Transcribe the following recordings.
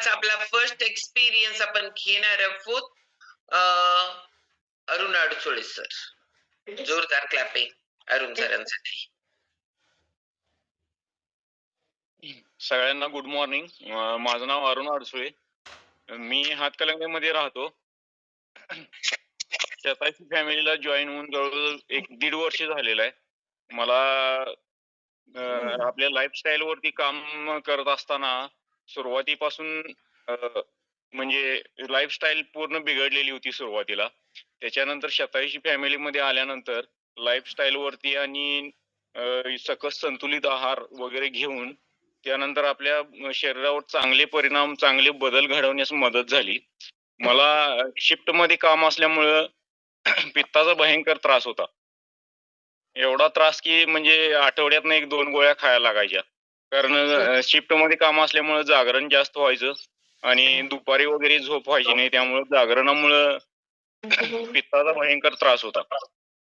आजचा आपला first experience आपण घेणार आहोत. अरुण अडसोळे सर, जोरदार क्लॅपिंग अरुण सरांसाठी. सगळ्यांना गुड मॉर्निंग. माझं नाव अरुण अडसुळे. मी हातकलंगल्यामध्ये राहतो. शतायची फॅमिलीला जॉईन होऊन जवळजवळ 1-1.5 वर्ष झालेलं आहे. मला आपल्या लाईफस्टाईल वरती काम करत असताना सुरुवातीपासून म्हणजे लाईफस्टाईल पूर्ण बिघडलेली होती सुरुवातीला. त्याच्यानंतर शतायची फॅमिलीमध्ये आल्यानंतर लाईफस्टाईल वरती आणि सकस संतुलित आहार वगैरे घेऊन त्यानंतर आपल्या शरीरावर चांगले परिणाम, चांगले बदल घडवण्यास मदत झाली. मला शिफ्ट मध्ये काम असल्यामुळं पित्ताचा भयंकर त्रास होता. एवढा त्रास की म्हणजे आठवड्यातनं 1-2 गोळ्या खायला लागायच्या. कारण शिफ्ट मध्ये काम असल्यामुळं जागरण जास्त व्हायचं आणि दुपारी वगैरे झोप व्हायची नाही. त्यामुळं जागरणामुळं पित्ताचा भयंकर त्रास होता.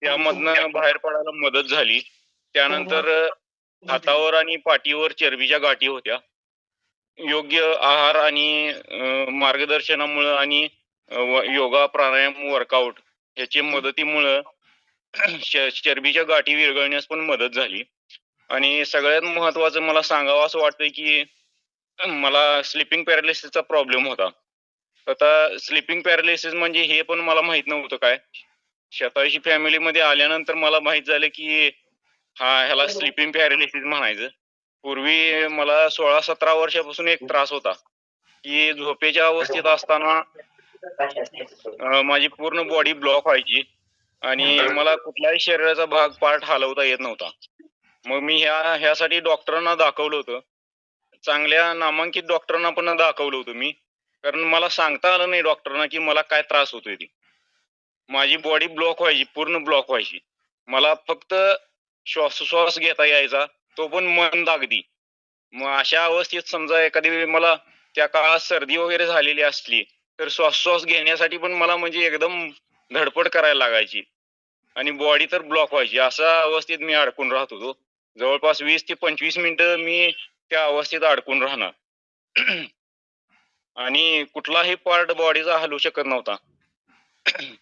त्यामधनं बाहेर पडायला मदत झाली. त्यानंतर हातावर आणि पाठीवर चरबीच्या गाठी होत्या. योग्य आहार आणि मार्गदर्शनामुळं आणि योगा, प्राणायाम, वर्कआउट ह्याची मदतीमुळं चरबीच्या गाठी विरघळण्यास पण मदत झाली. आणि सगळ्यात महत्वाचं मला सांगावं असं वाटतंय की मला स्लीपिंग पॅरालिसिसचा प्रॉब्लेम होता. आता स्लीपिंग पॅरालिसिस म्हणजे हे पण मला माहित नव्हतं काय. शतायची फॅमिलीमध्ये आल्यानंतर मला माहित झालं की ह्याला स्लीपिंग पॅरालिसिस म्हणायचं. पूर्वी मला 16-17 वर्षापासून एक त्रास होता की झोपेच्या अवस्थेत असताना माझी पूर्ण बॉडी ब्लॉक व्हायची आणि मला कुठल्याही शरीराचा भाग पार्ट हलवता येत नव्हता. मग मी ह्यासाठी डॉक्टरांना दाखवलं होतं. चांगल्या नामांकित डॉक्टरांना पण दाखवलं होतं मी. कारण मला सांगता आलं नाही डॉक्टरांना की मला काय त्रास होतोय ते. माझी बॉडी ब्लॉक व्हायची, पूर्ण ब्लॉक व्हायची. मला फक्त श्वासोश्वास घेता यायचा, तो पण मंद अगदी. मग अशा अवस्थेत समजा एखादी वेळी मला त्या काळात सर्दी वगैरे झालेली असली तर श्वासोश्वास घेण्यासाठी पण मला म्हणजे एकदम धडपड करायला लागायची आणि बॉडी तर ब्लॉक व्हायची. अशा अवस्थेत मी अडकून राहत होतो. जवळपास 20 ते 25 मिनिटं मी त्या अवस्थेत अडकून राहणार आणि कुठलाही पार्ट बॉडीचा हलू शकत नव्हता.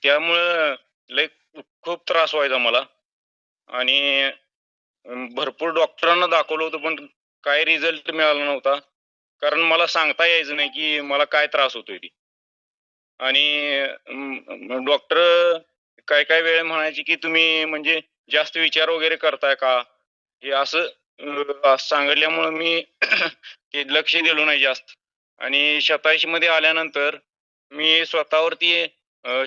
त्यामुळं लय खूप त्रास व्हायचा मला आणि भरपूर डॉक्टरांना दाखवलं होतं पण काही रिझल्ट मिळाला नव्हता. कारण मला सांगता यायचं नाही की मला काय त्रास होतोय ते. आणि डॉक्टर काही वेळ म्हणायचे की तुम्ही म्हणजे जास्त विचार वगैरे करताय का, हे असं सांगितल्यामुळं मी ते लक्ष दिलं नाही जास्त. आणि शतायशी मध्ये आल्यानंतर मी स्वतःवरती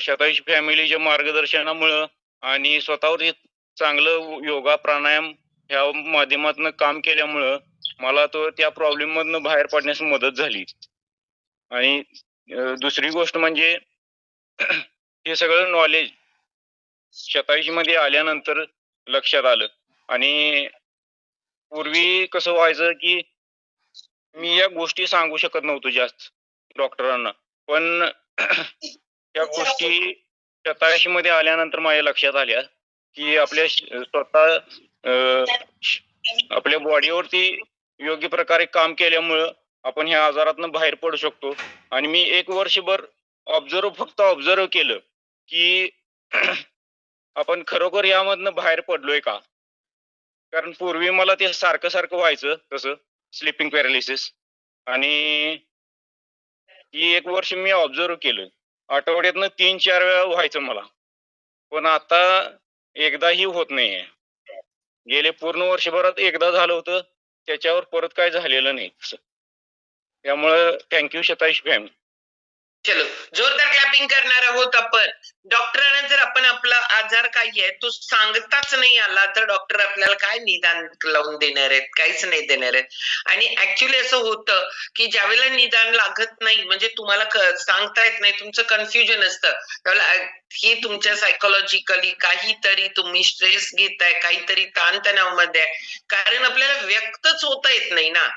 शतायशी फॅमिलीच्या मार्गदर्शनामुळं आणि स्वतःवरती चांगलं योगा, प्राणायाम ह्या माध्यमातून काम केल्यामुळं मला त्या प्रॉब्लेम मधनं बाहेर पडण्यास मदत झाली. आणि दुसरी गोष्ट म्हणजे हे सगळं नॉलेज शतायशी मध्ये आल्यानंतर लक्षात आलं. आणि पूर्वी कसं व्हायचं की मी या गोष्टी सांगू शकत नव्हतो जास्त डॉक्टरांना. पण त्या गोष्टी शतायशी मध्ये आल्यानंतर माझ्या लक्षात आल्या की आपल्या स्वतः आपल्या बॉडीवरती योग्य प्रकारे काम केल्यामुळं आपण ह्या आजारातनं बाहेर पडू शकतो. आणि मी 1 वर्षभर फक्त ऑब्झर्व केलं की आपण खरोखर यामधनं बाहेर पडलोय का? कारण पूर्वी मला ते सारखं व्हायचं तसं स्लीपिंग पॅरालिसिस. आणि ती 1 वर्ष मी ऑब्झर्व केलं. आठवड्यातनं 3-4 वेळा व्हायचं मला. पण आता एकदाही होत नाहीये. गेले पूर्ण वर्षभरात एकदा झालं होतं. त्याच्यावर परत काय झालेलं नाही. त्यामुळं थँक यू शतायशी फॅमिली. चलो, जोरदार क्लॅपिंग करणार आहोत आपण. डॉक्टरांना जर आपण आपला आजार काय आहे तो सांगताच नाही आला तर डॉक्टर आपल्याला काय निदान लावून देणार आहेत, काहीच नाही देणार आहेत. आणि ऍक्च्युली असं होतं की ज्यावेळेला निदान लागत नाही म्हणजे तुम्हाला सांगता येत नाही, तुमचं कन्फ्युजन असतं, त्यावेळेला ही तुमच्या सायकोलॉजिकली काहीतरी तुम्ही स्ट्रेस घेताय, काहीतरी ताणतणाव मध्ये आहे. कारण आपल्याला व्यक्तच होता येत नाही ना,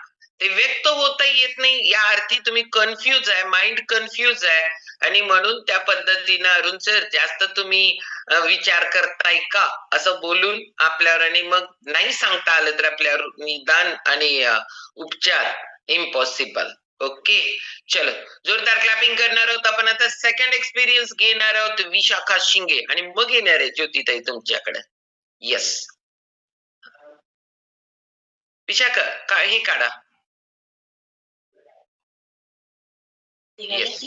ते व्यक्त होता येत नाही या अर्थी तुम्ही कन्फ्यूज आहे, माइंड कन्फ्यूज आहे. आणि म्हणून त्या पद्धतीनं अरुण सर जास्त तुम्ही विचार करताय का असं बोलून आपल्यावर, आणि मग नाही सांगता आलं तर आपल्यावर निदान आणि उपचार इम्पॉसिबल. ओके, चलो जोरदार क्लॅपिंग करणार आहोत आपण. आता सेकंड एक्सपिरियन्स घेणार आहोत विशाखा शिंगे आणि मग येणार आहे ज्योतिताई तुमच्याकडे. येस विशाखा हे काढा. Yes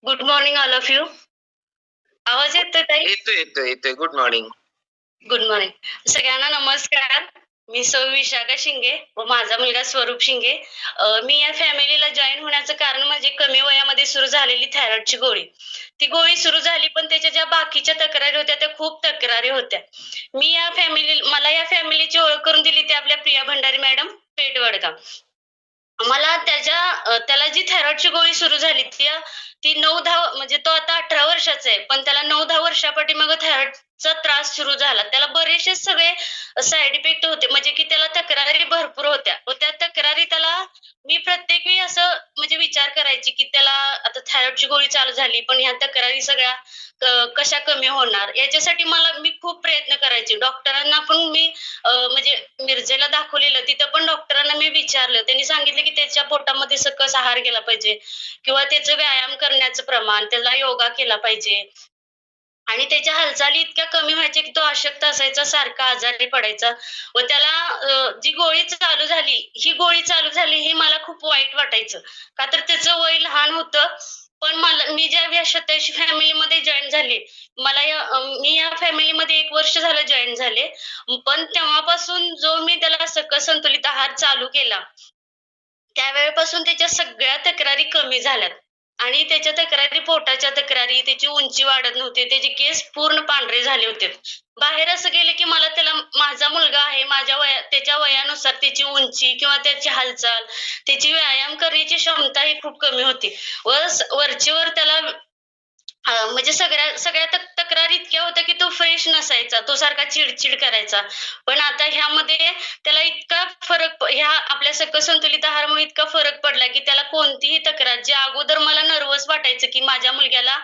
good morning all of you. आवाज येतोय ताई? येतोय येतोय येतोय. Good morning. गुड मॉर्निंग सगळ्यांना. नमस्कार. मी सौ विशाखा शिंगे व माझा मुलगा स्वरूप शिंगे. मी या फॅमिलीला जॉईन होण्याचं कारण म्हणजे कमी वयामध्ये सुरू झालेली थायरॉइडची गोळी. ती गोळी सुरू झाली पण त्याच्या ज्या बाकीच्या तक्रारी होत्या त्या खूप तक्रारी होत्या. मला या फॅमिलीची ओळख करून दिली ती आपल्या प्रिया भंडारी मॅडम, पेठ वडगाव. मला त्याला जी थायरॉइडची गोळी सुरू झाली ती 9-10 म्हणजे तो आता 18 वर्षाचा आहे, पण त्याला 9-10 वर्षापाठीमाग थायरॉइडचा त्रास सुरू झाला. त्याला बरेचसे सगळे साईड इफेक्ट होते, म्हणजे की त्याला तक्रारी भरपूर होत्या व त्या तक्रारी मी प्रत्येक वेळी असं म्हणजे विचार करायची की त्याला आता थायरॉइडची गोळी चालू झाली पण ह्या तक्रारी सगळ्या कशा कमी होणार याच्यासाठी मी खूप प्रयत्न करायचे. डॉक्टरांना पण मी म्हणजे मिरजेला दाखवलेलं, तिथं पण डॉक्टरांना मी विचारलं. त्यांनी सांगितलं की त्याच्या पोटामध्ये सकस आहार गेला पाहिजे किंवा त्याचं व्यायाम करण्याचं प्रमाण, त्याला योगा केला पाहिजे आणि त्याच्या हालचाली इतक्या कमी व्हायच्या की तो अशक्त असायचा, सारखा आजारी पडायचा व त्याला जी ही गोळी चालू झाली हे मला खूप वाईट वाटायचं. का तर त्याचं वय लहान होतं. पण मी ज्या 87 फॅमिलीमध्ये जॉईन झाले, मी या फॅमिलीमध्ये 1 वर्ष झालं जॉईन झाले. पण तेव्हापासून जो मी त्याला सकस संतुलित आहार चालू केला, त्यावेळेपासून त्याच्या सगळ्या तक्रारी कमी झाल्यात आणि त्याच्या तक्रारी, पोटाच्या तक्रारी, त्याची उंची वाढत नव्हती, त्याचे केस पूर्ण पांढरे झाले होते. बाहेर असं गेलं की माझा मुलगा आहे, त्याच्या वयानुसार त्याची उंची किंवा त्याची हालचाल, त्याची व्यायाम करण्याची क्षमता ही खूप कमी होती व वरचेवर त्याला म्हणजे सगळ्या तक्रारी इतक्या होत्या की तो फ्रेश नसायचा, तो सारखा चिडचिड करायचा. पण आता ह्यामध्ये त्याला इतका ह्या आपल्या सकस संतुलित आहारामुळे इतका फरक पडला की त्याला कोणतीही तक्रार, जे अगोदर मला नर्वस वाटायचं की माझ्या मुलग्याला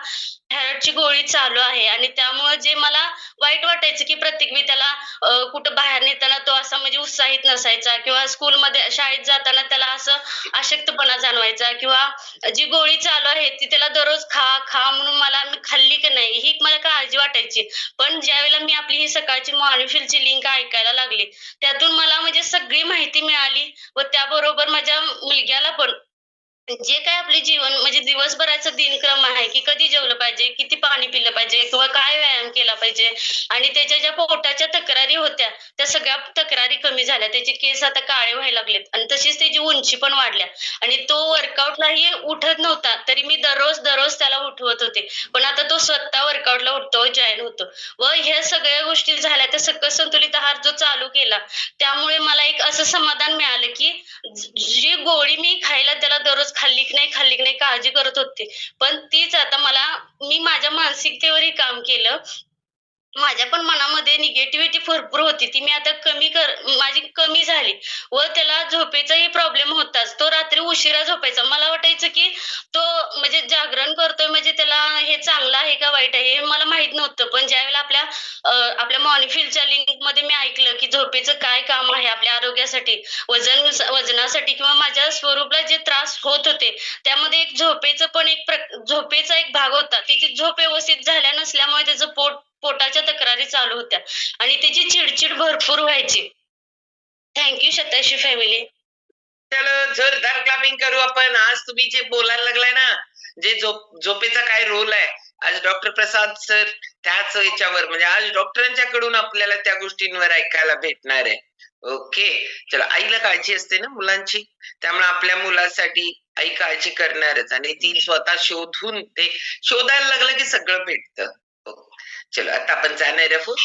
थायरॉइडची गोळी चालू आहे आणि त्यामुळे जे मला वाईट वाटायचं की प्रत्येक वेळी त्याला कुठं बाहेर नेताना तो असा म्हणजे उत्साहित नसायचा किंवा शाळेत जाताना त्याला असं अशक्तपणा जाणवायचा किंवा जी गोळी चालू आहे ती त्याला दररोज खा म्हणून मी खाल्ली की नाही ही मला काळजी वाटायची. पण ज्यावेळेला मी आपली ही सकाळची मॉर्निंगची लिंक ऐकायला लागली, त्यातून मला म्हणजे सगळी माहिती मिळाली व त्याबरोबर माझ्या मुलग्याला पण जे काय आपले जीवन म्हणजे दिवसभराचा दिनक्रम आहे की कधी जेवलं पाहिजे, किती पाणी पिलं पाहिजे किंवा काय व्यायाम केला पाहिजे आणि त्याच्या ज्या पोटाच्या तक्रारी होत्या त्या सगळ्या तक्रारी कमी झाल्या. त्याचे केस आता काळे व्हायला लागलेत आणि तशीच त्याची उंची पण वाढल्या आणि तो वर्कआउटलाही उठत नव्हता, तरी मी दररोज त्याला उठवत होते. पण आता तो स्वतः वर्कआउटला उठतो, जॉईन होतो व ह्या सगळ्या गोष्टी झाल्या. तर सकस संतुलित आहार जो चालू केला त्यामुळे मला एक असं समाधान मिळालं की जी गोळी मी खायला त्याला दररोज खाल्ली की नाही काळजी करत होते, पण तीच आता मी माझ्या मानसिकतेवरही काम केलं. माझ्या पण मनामध्ये निगेटिव्हिटी भरपूर होती, ती मी आता माझी कमी झाली व त्याला झोपेचाही प्रॉब्लेम होताच. तो रात्री उशिरा झोपायचा. मला वाटायचं की तो म्हणजे जागरण करतोय म्हणजे त्याला हे चांगलं आहे का वाईट आहे हे मला माहित नव्हतं. पण ज्यावेळेला आपल्या मॉर्निंगच्या लिंकमध्ये मी ऐकलं की झोपेचं काय काम आहे आपल्या आरोग्यासाठी, वजनासाठी किंवा माझ्या स्वरूपला जे त्रास होत होते त्यामध्ये झोपेचा एक भाग होता. त्याची झोप व्यवस्थित झाल्या नसल्यामुळे त्याचं पोटाच्या तक्रारी चालू होत्या आणि त्याची चिडचिड भरपूर व्हायची. थँक्यू शतायशी फॅमिली. चलो जोरदार क्लॅपिंग करू आपण. आज तुम्ही जे बोलायला लागलाय ना, जे झोपेचा काय रोल आहे, आज डॉक्टर प्रसाद सर त्याच याच्यावर म्हणजे आज डॉक्टरांच्याकडून आपल्याला त्या गोष्टींवर ऐकायला भेटणार आहे. ओके, चला. आईला काळजी असते ना मुलांची, त्यामुळे आपल्या मुलासाठी आई काळजी करणारच आणि ती स्वतः शोधायला लागलं की सगळं भेटतं. चलो आता आपण जाणार आहोत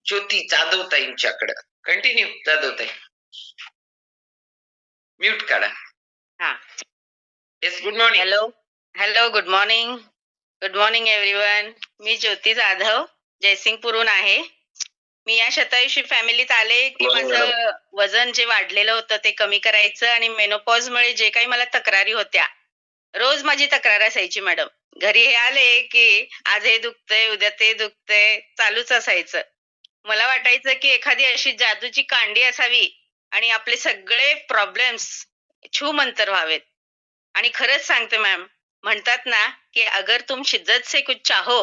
ज्योती जाधवताईंच्याकडे. कंटिन्यू जाधवताई. म्यूट काढा. हा. Yes, good morning. Hello good morning everyone. मी ज्योती जाधव जयसिंगपूरहून आहे. मी या शतायुषी फॅमिलीत आले की माझं वजन जे वाढलेलं होतं ते कमी करायचं आणि मेनोपॉजमुळे जे काही मला तक्रारी होत्या, रोज माझी तक्रार असायची मॅडम. घरी हे आले की आज हे दुखतंय, उद्या ते दुखतंय, चालूच असायचं. मला वाटायचं की एखादी अशी जादूची कांडी असावी आणि आपले सगळे प्रॉब्लेम्स छूमंतर व्हावेत. आणि खरंच सांगते मॅम, म्हणतात ना की अगर तुम शिद्दत से कुछ चाहो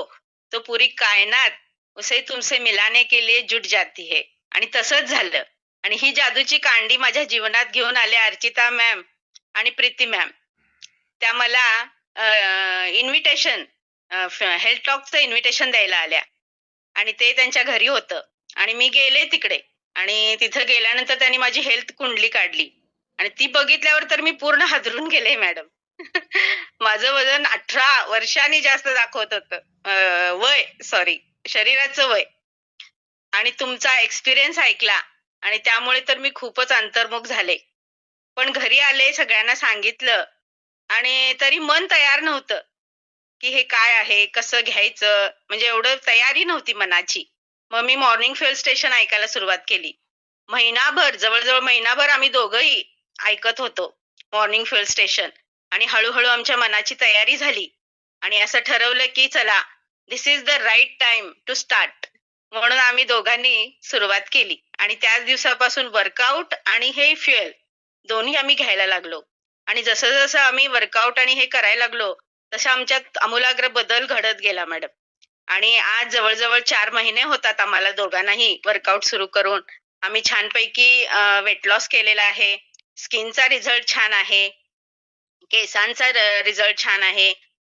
तो पूरी कायनात उसे तुमसे मिलाने के लिए जुट जाती है. आणि तसंच झालं. आणि ही जादूची कांडी माझ्या जीवनात घेऊन आले अर्चिता मॅम आणि प्रीती मॅम. त्या मला इन्व्हिटेशन हेल्थ टॉकचं इन्व्हिटेशन द्यायला आल्या आणि ते त्यांच्या घरी होतं आणि मी गेले तिकडे आणि तिथं गेल्यानंतर त्यांनी माझी हेल्थ कुंडली काढली आणि ती बघितल्यावर तर मी पूर्ण हादरून गेले मॅडम. माझं वजन 18 वर्षांनी जास्त दाखवत होतं. शरीराचं वय. आणि तुमचा एक्सपिरियन्स ऐकला आणि त्यामुळे तर मी खूपच अंतर्मुख झाले. पण घरी आले, सगळ्यांना सांगितलं आणि तरी मन तयार नव्हतं की हे काय आहे, कसं घ्यायचं, म्हणजे एवढं तयारी नव्हती मनाची. मग मी मॉर्निंग फ्युएल स्टेशन ऐकायला सुरुवात केली. महिनाभर, जवळजवळ महिनाभर आम्ही दोघंही ऐकत होतो मॉर्निंग फ्युएल स्टेशन आणि हळूहळू आमच्या मनाची तयारी झाली आणि असं ठरवलं की चला, this is the right time to start. म्हणून आम्ही दोघांनी सुरुवात केली आणि त्याच दिवसापासून वर्कआउट आणि हे फ्युएल दोन्ही आम्ही घ्यायला लागलो. आणि जसं जसं आम्ही वर्कआउट आणि हे करायला लागलो तसं आमच्यात आमूलाग्र बदल घडत गेला मॅडम. आणि आज जवळजवळ 4 महिने होतात आम्हाला दोघांनाही वर्कआउट सुरू करून. आम्ही छानपैकी वेट लॉस केलेला आहे. स्किनचा रिझल्ट छान आहे, केसांचा रिझल्ट छान आहे.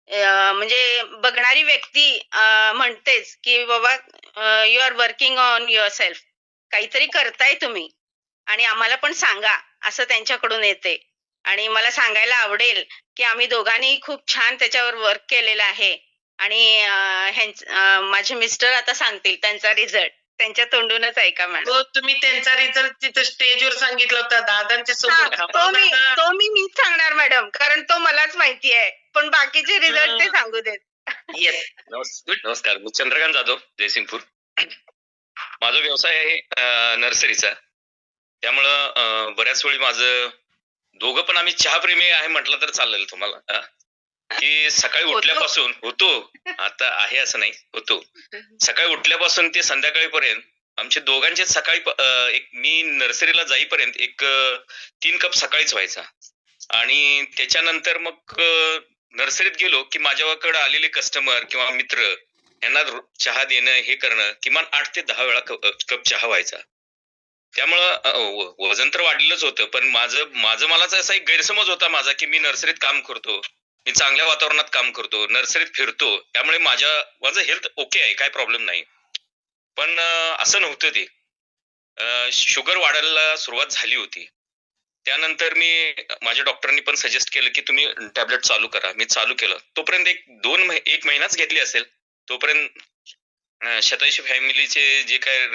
म्हणजे बघणारी व्यक्ती म्हणतेच की बाबा you are working on yourself, काहीतरी करताय तुम्ही आणि आम्हाला पण सांगा, असं त्यांच्याकडून येते. आणि मला सांगायला आवडेल की आम्ही दोघांनी खूप छान त्याच्यावर वर्क केलेलं आहे आणि माझे मिस्टर आता सांगतील त्यांचा रिझल्ट. त्यांच्या तोंडूनच ऐका मॅडम. हो, तुम्ही त्यांचा रिझल्ट तिथं स्टेजवर सांगितला होता दादांच्या समोर. तो मीच सांगणार मॅडम, कारण तो मलाच माहिती आहे. पण बाकीचे रिझल्ट ते सांगू देत. येस. नमस्कार, मी चंद्रकांत जाधव, जयसिंगपूर. माझा व्यवसाय आहे नर्सरीचा. त्यामुळं बऱ्याच वेळी माझं दोघं पण आम्ही चहाप्रेमी आहे म्हटलं तर चालेल तुम्हाला. की सकाळी उठल्यापासून होतो, आता आहे असं नाही, होतो सकाळी उठल्यापासून ते संध्याकाळीपर्यंत आमचे दोघांचे सकाळी मी नर्सरीला जाईपर्यंत 3 कप सकाळीच व्हायचा. आणि त्याच्यानंतर मग नर्सरीत गेलो की माझ्याकडे आलेले कस्टमर किंवा मित्र यांना चहा देणं, हे करणं, किमान 8 ते 10 वेळा कप चहा व्हायचा. त्यामुळं वजन तर वाढलेलंच होतं, पण माझं मलाच असा एक गैरसमज होता माझा की मी नर्सरीत काम करतो, मी चांगल्या वातावरणात काम करतो, नर्सरीत फिरतो, त्यामुळे माझं हेल्थ ओके आहे, काय प्रॉब्लेम नाही. पण असं नव्हतं ते. शुगर वाढायला सुरुवात झाली होती. त्यानंतर माझ्या डॉक्टरांनी पण सजेस्ट केलं की तुम्ही टॅबलेट चालू करा. मी चालू केलं. तोपर्यंत एक महिनाच घेतली असेल. तोपर्यंत शतायुषी फॅमिलीचे जे काय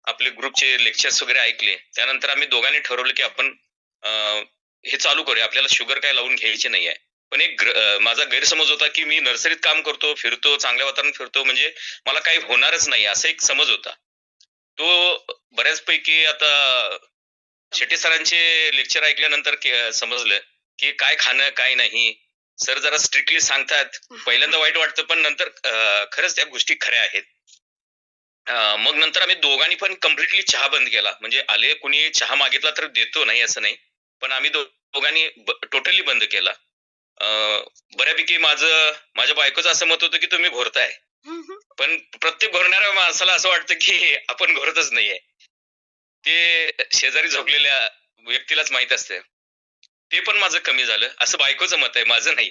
आपले ग्रुपचे लेक्चर्स वगैरे ऐकले. त्यानंतर आम्ही दोघांनी ठरवलं की आपण हे चालू करूया, आपल्याला शुगर काय लावून घ्यायची नाही आहे. पण माझा गैरसमज होता की मी नर्सरीत काम करतो, फिरतो, चांगल्या वातावरणात फिरतो, म्हणजे मला काही होणारच नाही, असा एक समज होता. तो बऱ्याचपैकी आता शेट्टी सरांचे लेक्चर ऐकल्यानंतर समजलं की काय खाणं काय नाही. सर जरा स्ट्रिक्टली सांगतात, पहिल्यांदा वाईट वाटतं, पण नंतर खरंच त्या गोष्टी खऱ्या आहेत. मग नंतर आम्ही दोघांनी पण कम्प्लिटली चहा बंद केला. म्हणजे आले कुणी चहा मागितला तर देतो, नाही असं नाही, पण आम्ही दोघांनी टोटली बंद केला. बऱ्यापैकी माझ्या बायकोचं असं मत होतं की तुम्ही घोरताय, पण प्रत्येक घोरणाऱ्या माणसाला असं वाटतं की आपण घोरतच नाहीये. ते शेजारी झोपलेल्या व्यक्तीलाच माहित असतं. ते पण माझं कमी झालं, असं बायकोचं मत आहे, माझं नाही.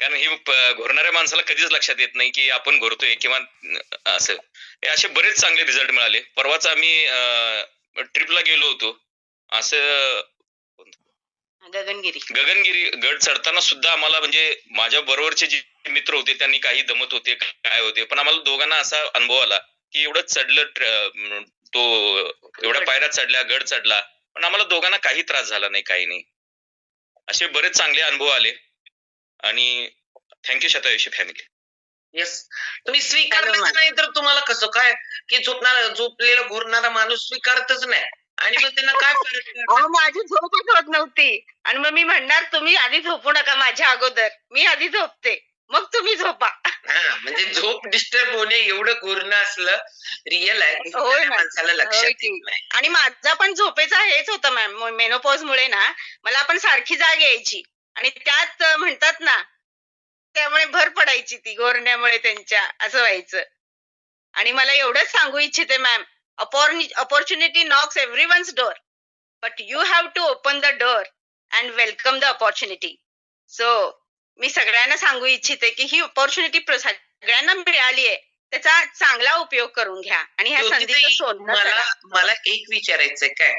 कारण हे घोरणाऱ्या माणसाला कधीच लक्षात येत नाही की आपण घोरतोय किंवा असं. हे असे बरेच चांगले रिझल्ट मिळाले. परवाच आम्ही ट्रिपला गेलो होतो. असं गगनगिरी गड चढताना सुद्धा आम्हाला, म्हणजे माझ्या बरोबरचे जे मित्र होते त्यांनी काही दमत होते, काय होते, पण आम्हाला दोघांना असा अनुभव आला की एवढं चढलं, तो एवढ्या पायऱ्या चढल्या, गड चढला, पण आम्हाला दोघांना काही त्रास झाला नाही, काही नाही. असे बरेच चांगले अनुभव आले. आणि थँक्यू शतायुषी फॅमिली. येस. तुम्ही स्वीकारलंच नाही तर तुम्हाला कसं काय की झोपलेला घोरणारा माणूस स्वीकारतच नाही आणि मग त्यांना काय फरक? माझी झोपच होत नव्हती आणि मग मी म्हणणार तुम्ही आधी झोपू नका माझ्या अगोदर, मी आधी झोपते, मग तुम्ही झोपा. हा, म्हणजे झोप डिस्टर्ब होणे एवढं घोरणं असलं रिअल आहे, माणसाला लक्षात येत नाही. आणि माझा पण झोपेचा हेच होतं मॅम, मेनोपॉज मुळे ना मला पण सारखी जाग यायची आणि त्यात म्हणतात ना, त्यामुळे भर पडायची ती गोरण्यामुळे त्यांच्या, असं व्हायचं. आणि मला एवढंच सांगू इच्छिते ma'am, opportunity knocks everyone's door, but you have to open the door and welcome the opportunity. So मी सगळ्यांना सांगू इच्छिते की ही opportunity सगळ्यांना मिळाली आहे, त्याचा चांगला उपयोग करून घ्या आणि ह्या संधीचं ज्योतिताई, सोनं मला करा. मला एक विचारायचंय काय,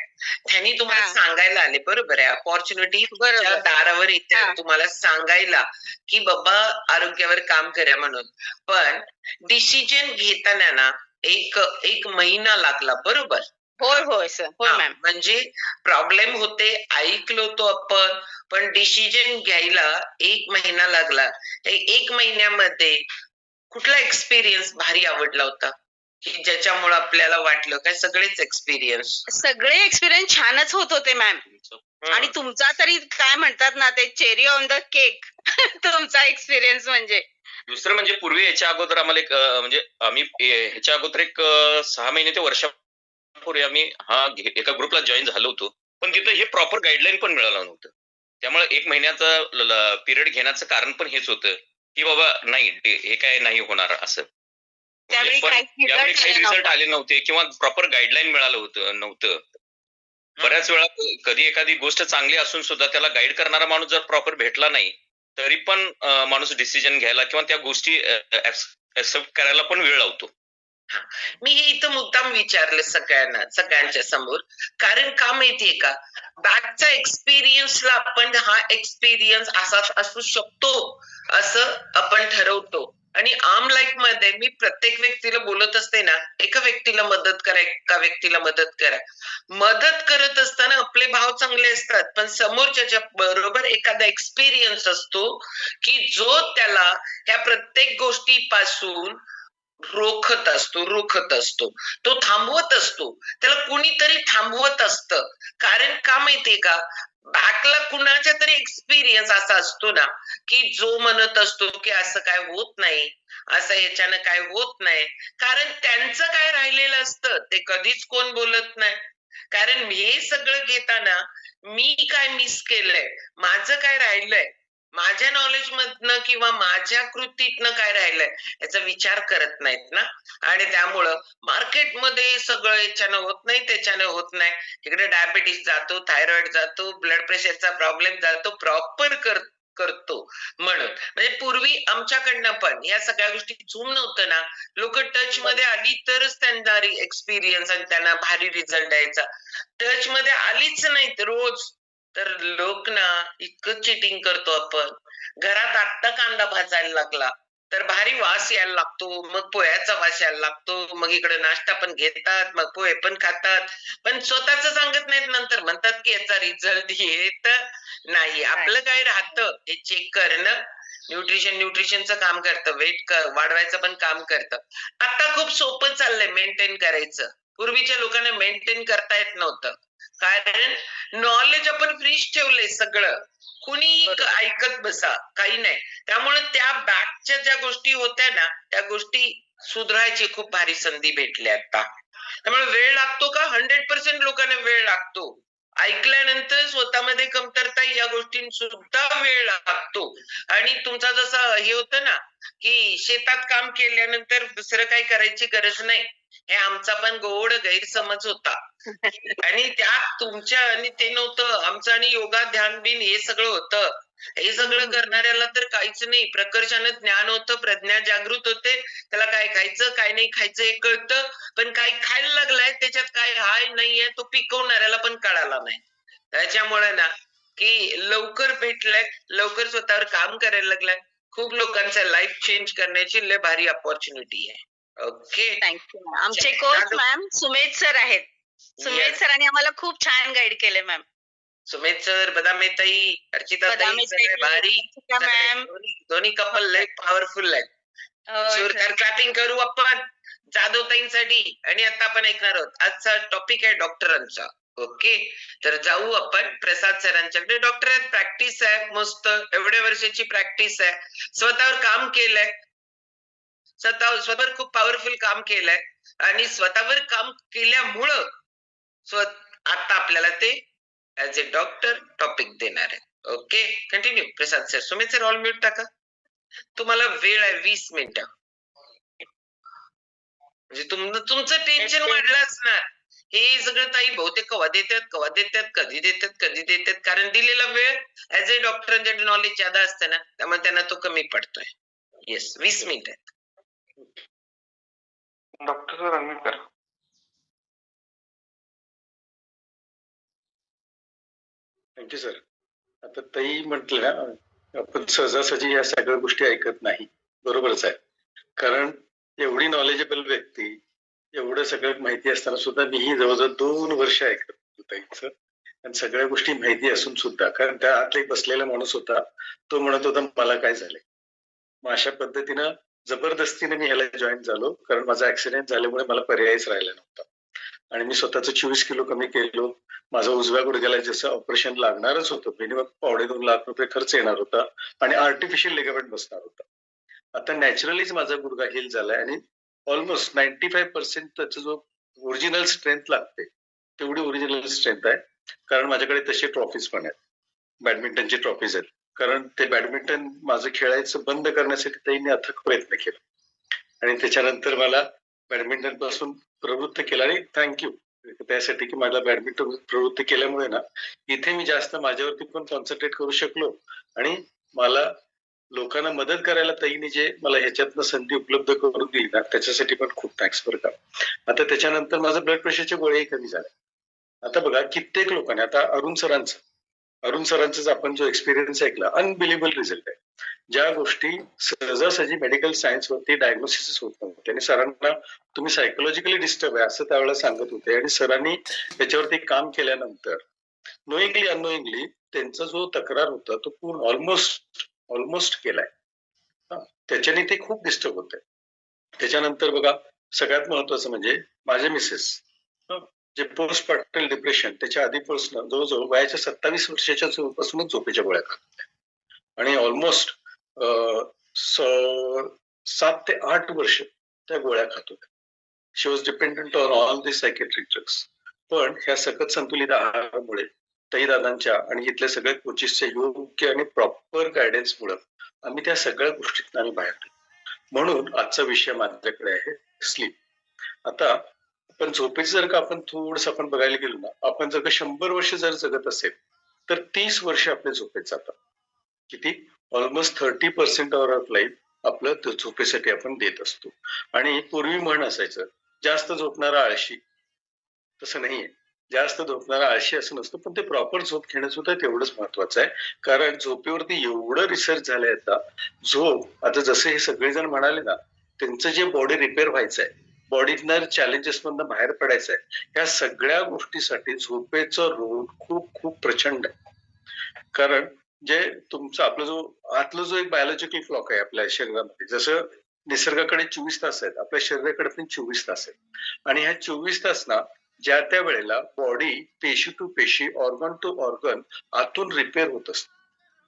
त्यांनी तुम्हाला हा. सांगायला आले, बरोबर आहे, अपॉर्च्युनिटी बरोबर. दारावर येते हा. तुम्हाला सांगायला की बाबा आरोग्यावर काम करा म्हणून, पण डिसिजन घेताना ना एक महिना लागला, बरोबर? होय होय सर, होय हा, मॅम. म्हणजे प्रॉब्लेम होते, ऐकलो तो आपण, पण डिसिजन घ्यायला 1 महिना लागला. 1 महिन्यामध्ये कुठला एक्सपिरियन्स भारी आवडला होता की ज्याच्यामुळे आपल्याला वाटलं काय? सगळेच एक्सपिरियन्स सगळे एक्सपिरियन्स छानच होत होते मॅम. आणि तुमचा तरी काय म्हणतात ना, ते चेरी ऑन द केक तुमचा एक्सपिरियन्स म्हणजे. दुसरं म्हणजे पूर्वी याच्या अगोदर आम्हाला एक म्हणजे आम्ही ह्याच्या अगोदर एक 6 महिने ते वर्षापूर्वी आम्ही एका ग्रुपला जॉईन झालो होतो, पण तिथं हे प्रॉपर गाईडलाईन पण मिळालं नव्हतं. त्यामुळे 1 महिन्याचा पिरियड घेण्याचं कारण पण हेच होतं की बाबा नाही हे काय नाही होणार असं. त्यावेळी त्यावेळी काही रिझल्ट आले नव्हते किंवा प्रॉपर गाईडलाईन मिळालं नव्हतं. बऱ्याच वेळा कधी एखादी गोष्ट चांगली असून सुद्धा त्याला गाईड करणारा माणूस जर प्रॉपर भेटला नाही, तरी पण माणूस डिसिजन घ्यायला किंवा त्या गोष्टी ऍक्सेप्ट करायला पण वेळ लावतो. मी हे इथं मुद्दाम विचारलं सगळ्यांच्या समोर, कारण का माहितीये का, बॅकचा एक्सपिरियन्सला आपण हा एक्सपिरियन्स असाच असू शकतो असं आपण ठरवतो. आणि आम लाईफ मध्ये मी प्रत्येक व्यक्तीला बोलत असते ना, एका व्यक्तीला मदत करा, एका व्यक्तीला मदत करा. मदत करत असताना आपले भाव चांगले असतात, पण समोरच्या बरोबर एखादा एक्सपिरियन्स असतो की जो त्याला ह्या प्रत्येक गोष्टीपासून रोखत असतो, तो थांबवत असतो, त्याला कुणीतरी थांबवत असतं. कारण का माहितीये का, बॅकला कुणाच्या तरी एक्सपिरियन्स असा असतो ना की जो म्हणत असतो की असं काय होत नाही, असं याच्यानं काय होत नाही, कारण त्यांचं काय राहिलेलं असतं ते कधीच कोण बोलत नाही. कारण हे सगळं घेताना मी काय मिस केलंय, माझं काय राहिलंय, माझ्या नॉलेज मधनं किंवा माझ्या कृतीतनं काय राहिलंय याचा विचार करत नाहीत ना. आणि त्यामुळं मार्केटमध्ये सगळं याच्यानं होत नाही, त्याच्यानं होत नाही, तिकडे डायबिटीस जातो, थायरॉइड जातो, ब्लड प्रेशरचा प्रॉब्लेम जातो, प्रॉपर करतो म्हणून. म्हणजे पूर्वी आमच्याकडनं पण या सगळ्या गोष्टी झूम नव्हतं ना, लोक टच मध्ये आली तरच त्यांना एक्सपिरियन्स आणि त्यांना भारी रिझल्ट यायचा. टच मध्ये आलीच नाहीत रोज तर लोक ना इतकं चिटिंग करतो आपण. घरात आत्ता कांदा भाजायला लागला तर भारी वास यायला लागतो, मग पोह्याचा वास यायला लागतो, मग इकडे नाश्ता पण घेतात, मग पोहे पण खातात, पण स्वतःच सांगत नाहीत. नंतर म्हणतात की याचा रिझल्ट येत नाही. आपलं काय राहतं हे चेक करणं, न्यूट्रिशनचं काम करतं, वेट वाढवायचं पण काम करतं. आता खूप सोपं चाललंय मेंटेन करायचं. पूर्वीच्या लोकांना मेंटेन करता येत नव्हतं, कारण नॉलेज आपण फ्रीज ठेवलंय सगळं, कुणी ऐकत बसा काही नाही. त्यामुळे त्या बॅकच्या ज्या गोष्टी होत्या ना त्या गोष्टी सुधारायची खूप भारी संधी भेटली आता. त्यामुळे वेळ लागतो का? 100% लोकांना वेळ लागतो. ऐकल्यानंतर स्वतःमध्ये कमतरता या गोष्टी सुद्धा वेळ लागतो. आणि तुमचा जसं हे होतं ना की शेतात काम केल्यानंतर दुसरं काही करायची गरज नाही, हे आमचा पण गोड गैरसमज होता. आणि त्यात तुमच्या आणि ते नव्हतं आमचं, आणि योगा ध्यान बिन हे सगळं होतं. हे सगळं करणाऱ्याला तर काहीच नाही, प्रकर्षानं ज्ञान होतं, प्रज्ञा जागृत होते, त्याला काय खायचं काय नाही खायचं हे कळतं, पण काय खायला लागलाय त्याच्यात काय हाय नाहीये तो पिकवणाऱ्याला पण कळाला नाही. त्याच्यामुळे ना की लवकर भेटलंय, लवकर स्वतःवर काम करायला लागलाय, खूप लोकांचं लाईफ चेंज करण्याची लय भारी अपॉर्च्युनिटी आहे. Okay, thank you. आमचे कोच मॅम सुमेध सर आहेत. सुमेध सरांनी आम्हाला खूप छान गाईड केले मॅम. सुमेध सर, बदामे ताई, अर्चिता ताई, बदामे ताई, सगळे भारी, अर्चिता मॅम. दोन्ही कपल लय पॉवरफुल आहेत. जोरदार क्लॅपिंग करू आपण जाधव ताईंसाठी. आणि आता आपण ऐकणार आहोत आजचा टॉपिक आहे डॉक्टरांचा. ओके, तर जाऊ आपण प्रसाद सरांच्याकडे. डॉक्टर आहेत, प्रॅक्टिस आहे मस्त, एवढ्या वर्षाची प्रॅक्टिस आहे, स्वतःवर काम केलंय, स्वतःवर खूप पॉवरफुल काम केलंय, आणि स्वतःवर काम केल्यामुळं आता आपल्याला ते ऍज अ डॉक्टर टॉपिक देणार आहे. Okay, continue. Prasad sir, Sumit sir all mute टाका. तुम्हाला वेळ आहे 20 मिनिटं. म्हणजे तुमचं टेन्शन वाढलं असणार. हे सगळं ताई बहुतेक कधी देतात कारण दिलेला वेळ ऍज अ डॉक्टरांच्या नॉलेज ज्यादा असतं ना, त्यामुळे त्यांना तो कमी पडतोय. येस, 20 मिनिटं. डॉक्टर सर अनम्यूट करा. Thank you sir. आता ताई म्हटलं आपण सहजासहजी या सगळ्या गोष्टी ऐकत नाही, बरोबरच आहे. कारण एवढी नॉलेजेबल व्यक्ती, एवढं सगळं माहिती असताना सुद्धा मीही जवळजवळ 2 वर्ष ऐकत होतो ताईंचं, आणि सगळ्या गोष्टी माहिती असून सुद्धा, कारण त्या आतला एक बसलेला माणूस होता, तो म्हणत होता मला काय झालंय. मग अशा पद्धतीनं जबरदस्तीने मी ह्याला जॉईन झालो, कारण माझा ऍक्सिडेंट झाल्यामुळे मला पर्यायच राहिला नव्हता. आणि मी स्वतःचं 24 किलो कमी केलो. माझं उजव्या गुडघ्याला जसं ऑपरेशन लागणारच होतं, मिनिमम 2.5 लाख रुपये खर्च येणार होता आणि आर्टिफिशियल लिगामेंट बसणार होता. आता नॅचरलीच माझा गुडघा हील झालाय आणि ऑलमोस्ट 95% त्याचा जो ओरिजिनल स्ट्रेंथ लागते तेवढी ओरिजिनल स्ट्रेंथ आहे. कारण माझ्याकडे तसे ट्रॉफीज पण आहेत, बॅडमिंटनचे ट्रॉफीज आहेत. कारण ते बॅडमिंटन माझं खेळायचं बंद करण्यासाठी त्यांनी अथक प्रयत्न केला आणि त्याच्यानंतर मला बॅडमिंटन पासून प्रवृत्त केलं. आणि थँक्यू त्यासाठी की मला बॅडमिंटन प्रवृत्त केल्यामुळे ना इथे मी जास्त माझ्यावरती पण कॉन्सन्ट्रेट करू शकलो आणि मला लोकांना मदत करायला ताईने जे मला ह्याच्यातनं संधी उपलब्ध करून दिली ना, त्याच्यासाठी पण खूप थँक्स बरं का. आता त्याच्यानंतर माझं ब्लड प्रेशरचे गोळेही कमी झाले. आता बघा कित्येक लोकांनी, आता अरुण सरांचा आपण जो एक्सपिरियन्स ऐकला, अनबिलिव्हेबल रिझल्ट आहे. ज्या गोष्टी सहजासहजी मेडिकल सायन्स वरती डायग्नोसिस होत नव्हते आणि सरांना तुम्ही सायकोलॉजिकली डिस्टर्ब आहे असं त्यावेळेला सांगत होते, आणि सरांनी त्याच्यावरती काम केल्यानंतर नोईंगली अननोईंगली त्यांचा जो तक्रार होता तो पूर्ण ऑलमोस्ट केलाय. त्याच्याने ते खूप डिस्टर्ब होते. त्याच्यानंतर बघा सगळ्यात महत्वाचं म्हणजे माझे मिसेस जे पोस्ट पार्टल डिप्रेशन, त्याच्या आधीपासून जवळजवळ वयाच्या 27 वर्षाच्या जवळपासूनच झोपेच्या गोळ्या खात आणि ऑलमोस्ट 7 ते 8 वर्ष त्या गोळ्या खात होत्या. She was dependent on all the psychiatric drugs. पण ह्या सकत संतुलित आहारामुळे ताई दादांच्या आणि इथल्या सगळ्या कोचेसच्या योग्य आणि प्रॉपर गायडन्समुळे आम्ही त्या सगळ्या गोष्टीतून आम्ही बाहेर आलो. म्हणून आजचा विषय माझ्याकडे आहे स्लीप. आता पण झोपेचं जर का आपण थोडस आपण बघायला गेलो ना, आपण जर का 100 वर्ष जर जगत असेल तर 30 वर्ष आपले झोपेत जातात. किती? ऑलमोस्ट 30% ऑफ लाईफ आपलं झोपेसाठी आपण देत असतो. आणि पूर्वी म्हण असायचं जास्त झोपणारा आळशी, तसं नाहीये. जास्त झोपणारा आळशी असं नसतं, पण ते प्रॉपर झोप घेणं सुद्धा तेवढंच महत्वाचं आहे. कारण झोपेवरती एवढं रिसर्च झालंय आता. झोप आता जसे हे सगळेजण म्हणाले ना, त्यांचं जे बॉडी रिपेअर व्हायचंय, बॉडीतनं चॅलेंजेस मधनं बाहेर पडायचंय, ह्या सगळ्या गोष्टीसाठी झोपेचा रोल खूप खूप प्रचंड आहे. कारण जे तुमचा आपला जो आतला जो एक बायोलॉजिकल क्लॉक आहे आपल्या शरीरामध्ये, जसं निसर्गाकडे 24 तास आहेत, आपल्या शरीराकडे पण 24 तास आहेत. आणि ह्या 24 तास ना ज्या त्या वेळेला बॉडी पेशी टू पेशी, ऑर्गन टू ऑर्गन आतून रिपेअर होत असते.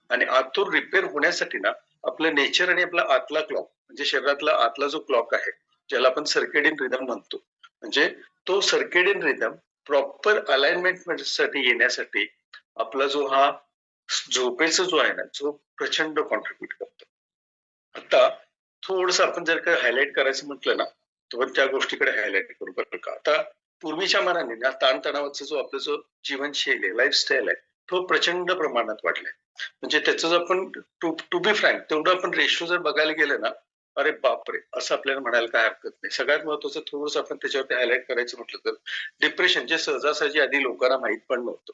आणि आतून रिपेअर होण्यासाठी ना आपलं नेचर आणि आपला आतला क्लॉक, म्हणजे शरीरातला आतला जो क्लॉक आहे ज्याला आपण सर्केडियन रिदम म्हणतो, म्हणजे तो सर्केडियन रिदम प्रॉपर अलाइनमेंट साठी येण्यासाठी आपला जो हा झोपेचा जो आहे ना, झोप प्रचंड कॉन्ट्रीब्युट करतो. आता थोडस आपण जर का हायलाइट करायचं म्हटलं ना, तर त्या गोष्टीकडे हायलाइट करू बरं का. आता पूर्वीच्या मनाने ना ताणतणावाचा जो आपला जो जीवनशैली आहे, लाईफस्टाईल आहे, तो प्रचंड प्रमाणात वाढलाय. म्हणजे त्याचं जर आपण टू बी फ्रँक तेवढं आपण रेशो जर बघायला गेलं ना, अरे बापरे असं आपल्याला म्हणायला काय हरकत नाही. सगळ्यात महत्वाचं थोडंसं आपण त्याच्यावरती हायलाइट करायचं म्हटलं तर डिप्रेशन, जे सहजासहजी आधी लोकांना माहित पण नव्हतं.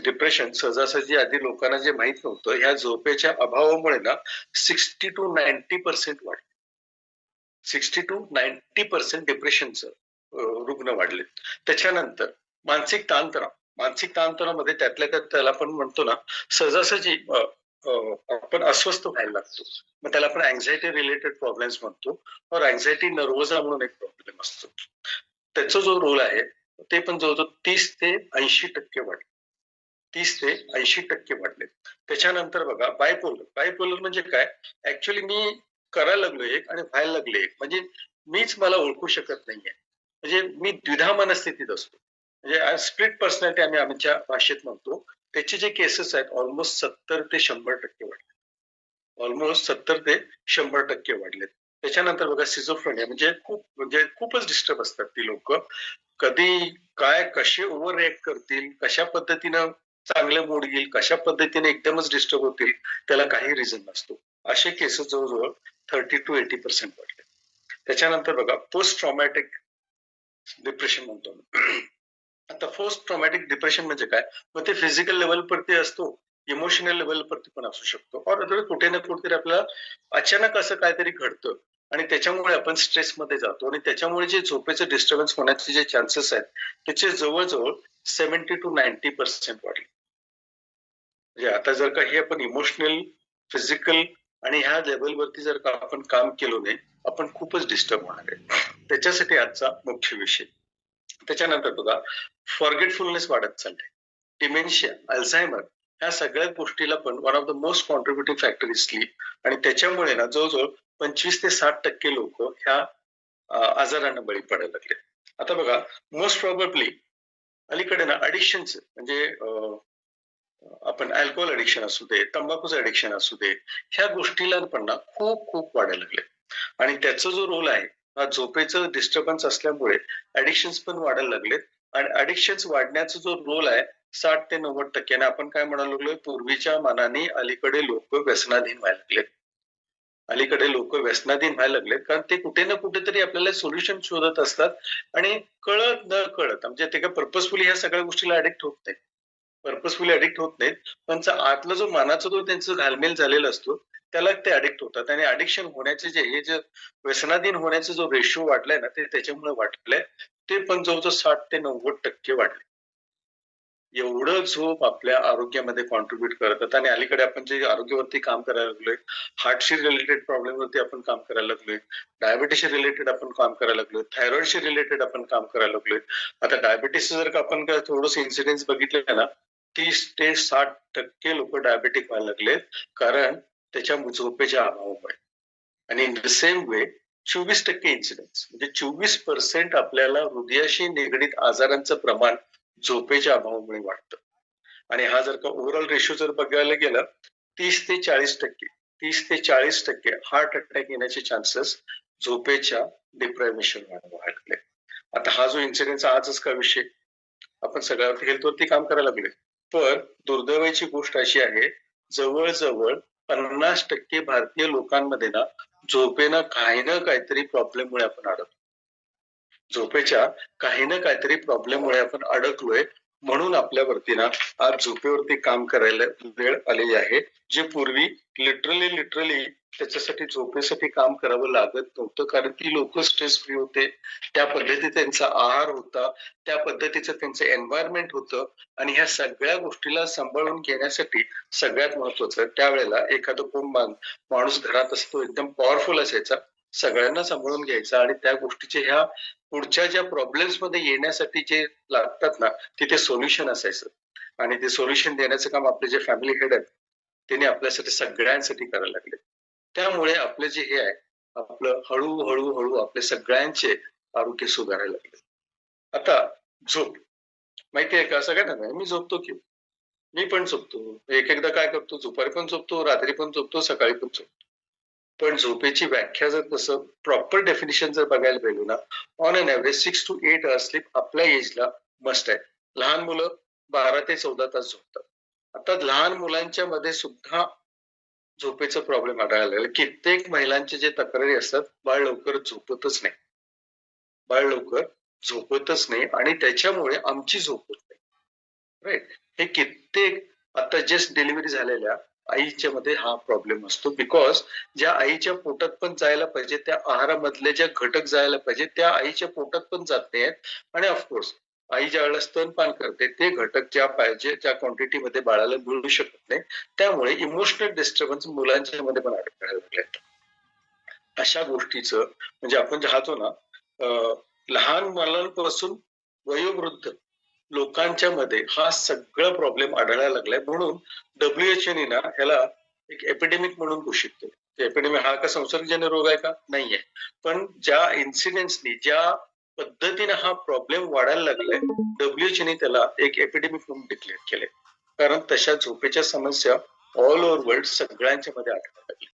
डिप्रेशन सहजासहजी आधी लोकांना जे माहित नव्हतं, ह्या झोपेच्या अभावामुळे ना 60 to 90% वाढले. 60 to 90% डिप्रेशनचं रुग्ण वाढले. त्याच्यानंतर मानसिक ताणतणावामध्ये त्यातल्या त्यात त्याला आपण म्हणतो ना सहजासहजी आपण अस्वस्थ व्हायला लागतो. मग त्याला आपण अँझायटी रिलेटेड प्रॉब्लेम्स म्हणतो, और अँझायटी नर्वोसा म्हणून एक प्रॉब्लेम असतो. त्याचा जो रोल आहे ते पण जवळजवळ 30 ते 80% वाढले. 30 ते 80% वाढले. त्याच्यानंतर बघा बायपोलर म्हणजे काय, ऍक्च्युअली मी करायला लागलो एक आणि व्हायला लागले एक, म्हणजे मीच मला ओळखू शकत नाहीये. म्हणजे मी द्विधा मनस्थितीत असतो, म्हणजे स्प्लिट पर्सनॅलिटी आम्ही आमच्या भाषेत म्हणतो. त्याचे जे केसेस आहेत ऑलमोस्ट 70 ते 100% वाढले. ऑलमोस्ट 70 ते 100% वाढलेत. त्याच्यानंतर बघा सिझोफ्रेनिया म्हणजे खूपच डिस्टर्ब असतात ती लोक. कधी काय कसे ओव्हर रिएक्ट करतील, कशा पद्धतीनं चांगले मूड येईल, कशा पद्धतीने एकदमच डिस्टर्ब होतील, त्याला काही रिझन नसतो. असे केसेस जवळजवळ 30 to 80% वाढले. त्याच्यानंतर बघा पोस्ट ट्रॉमॅटिक डिप्रेशन म्हणतो. आता पोस्ट ट्रॉमॅटिक डिप्रेशन म्हणजे काय, मग ते फिजिकल लेवलवरती असतो, इमोशनल लेवलवरती पण असू शकतो, और कुठे ना कुठेतरी आपल्याला अचानक असं काहीतरी घडतं आणि त्याच्यामुळे आपण स्ट्रेसमध्ये जातो आणि त्याच्यामुळे जे झोपेचं डिस्टर्बन्स होण्याचे जे चान्सेस आहेत त्याचे जवळजवळ 70 to 90% वाढले. म्हणजे आता जर का हे आपण इमोशनल, फिजिकल आणि ह्या लेवलवरती जर का आपण काम केलं नाही, आपण खूपच डिस्टर्ब होणार आहे. त्याच्यासाठी आजचा मुख्य विषय. त्याच्यानंतर बघा फॉरगेटफुलनेस वाढत चाललंय, डिमेन्शिया, अल्झायमर, ह्या सगळ्या गोष्टीला पण one of the most contributing factor is sleep आणि त्याच्यामुळे ना जवळजवळ 25 ते 60% लोक ह्या आजारांना बळी पडायला लागले. आता बघा मोस्ट प्रॉबेबली अलीकडे ना अडिक्शनच म्हणजे आपण अल्कोहोल अडिक्शन असू दे, तंबाखूचं अडिक्शन असू दे, ह्या गोष्टीला पण ना खूप वाढायला लागले आणि त्याचा जो रोल आहे हा झोपेचं डिस्टर्बन्स असल्यामुळे ऍडिक्शन्स पण वाढायला लागलेत आणि ऍडिक्शन्स वाढण्याचा जो रोल आहे 60 ते 90%. आपण काय म्हणायला लागलोय, पूर्वीच्या मानाने अलीकडे लोक व्यसनाधीन व्हायला लागलेत. अलीकडे लोक व्यसनाधीन व्हायला लागलेत कारण ते कुठे ना कुठेतरी आपल्याला सोल्युशन शोधत असतात आणि कळत न कळत म्हणजे ते काय पर्पजफुली ह्या सगळ्या गोष्टीला अडिक्ट होत नाहीत, पर्पजफुली अडिक्ट होत नाहीत, पण आतला जो मनाचा जो त्यांचा घालमेल झालेला असतो त्याला ते अडिक्ट होतात आणि अडिक्शन होण्याचे जे व्यसनाधीन होण्याचा जो रेशो वाढलाय ना ते त्याच्यामुळे वाढलंय. ते पण जवळजवळ 60 ते 90% वाढले. एवढं झोप आपल्या आरोग्यामध्ये कॉन्ट्रीब्युट करतात आणि अलीकडे आपण जे आरोग्यावरती काम करायला लागलोय, हार्टशी रिलेटेड प्रॉब्लेम वरती आपण काम करायला लागलोय, डायबिटीसशी रिलेटेड आपण काम करायला लागलोय, थायरॉइडशी रिलेटेड आपण काम करायला लागलोय. आता डायबिटीस जर का आपण थोडंसं इन्सिडेन्स बघितलं ना 30 ते 60% लोक डायबेटिक व्हायला लागलेत कारण त्याच्या झोपेच्या अभावामुळे. आणि in the same way 24% incidence म्हणजे 24% आपल्याला हृदयाशी निगडीत आजारांचं प्रमाण झोपेच्या अभावामुळे वाढतं. आणि हा जर का ओव्हरऑल रेशो जर बघायला गेला 30 ते 40% हार्ट अटॅक येण्याचे चान्सेस झोपेच्या डिप्रायव्हेशन व्हायला लागले. आता हा जो इन्सिडेन्स आजच का विषय, आपण सगळ्या हेल्थवरती काम करायला लागले, पण दुर्दैवाची गोष्ट अशी आहे जवळजवळ 50% भारतीय लोकांमध्ये ना झोपेनं काही ना काहीतरी प्रॉब्लेममुळे आपण अडकलो. झोपेच्या काही ना काहीतरी प्रॉब्लेममुळे आपण अडकलोय म्हणून आपल्यावरती ना आज झोपेवरती काम करायला वेळ आलेली आहे. जे पूर्वी लिटरली त्याच्यासाठी झोपेसाठी काम करावं लागत नव्हतं कारण ती लोक स्ट्रेस फ्री होते, त्या पद्धतीने त्यांचा आहार होता, त्या पद्धतीचं त्यांचं एन्व्हायरमेंट होतं आणि ह्या सगळ्या गोष्टीला सांभाळून घेण्यासाठी सगळ्यात महत्वाचं त्यावेळेला एखादं कोण माणूस घरात असतो एकदम पॉवरफुल असायचा, सगळ्यांना सांभाळून घ्यायचा आणि त्या गोष्टीचे ह्या पुढच्या ज्या प्रॉब्लेम्स मध्ये येण्यासाठी जे लागतात ना तिथे सोल्युशन असायचं आणि ते सोल्युशन देण्याचं काम आपले जे फॅमिली हेड आहेत त्यांनी आपल्यासाठी सगळ्यांसाठी करायला लागले. त्यामुळे आपले जे हे आहे आपलं हळूहळू आपले सगळ्यांचे आरोग्य सुधारायला लागले. आता झोप माहितीये का सगळ्यांना, मी झोपतो की मी पण झोपतो, एकदा काय करतो दुपारी पण झोपतो, रात्री पण झोपतो, सकाळी पण झोपतो. पण झोपेची व्याख्या जर तसं प्रॉपर डेफिनेशन जर बघायला गेलो ना on an average 6 to 8 hours sleep आपल्या एजला मस्ट आहे. लहान मुलं 12 ते 14 तास झोपतात. आता लहान मुलांच्या मध्ये सुद्धा झोपेचा प्रॉब्लेम आढळायला लागला. कित्येक महिलांचे जे तक्रारी असतात बाळ लवकर झोपतच नाही आणि त्याच्यामुळे आमची झोप होत नाही. राईट, हे कित्येक आता जस्ट डिलिव्हरी झालेल्या आईच्या मध्ये हा प्रॉब्लेम असतो बिकॉज ज्या आईच्या पोटात पण जायला पाहिजे त्या आहारामधले ज्या घटक जायला पाहिजे त्या आईच्या पोटात पण जात नाहीत आणि ऑफकोर्स आई ज्या वेळेला स्तनपान करते ते घटक ज्या पाहिजे त्या क्वांटिटी मध्ये बाळाला मिळू शकत नाही, त्यामुळे इमोशनल डिस्टर्बन्स मुलांच्या मध्ये पण अडकायला लागले. अशा गोष्टीचं म्हणजे आपण राहतो ना लहान मुलांपासून वयोवृद्ध लोकांच्या मध्ये हा सगळा प्रॉब्लेम आढळायला लागलाय. म्हणून WHO ना ह्याला एक एपिडेमिक म्हणून घोषित केलं. एपिडेमिक हा का संसर्गजन्य रोग आहे का, नाहीये, पण ज्या इन्सिडेंट्सनी ज्या पद्धतीने हा प्रॉब्लेम वाढायला लागलाय WHO ने त्याला एक एपिडेमिक म्हणून डिक्लेअर केले. कारण तशा झोपेच्या समस्या ऑल ओव्हर वर्ल्ड सगळ्यांच्या मध्ये आढळतात.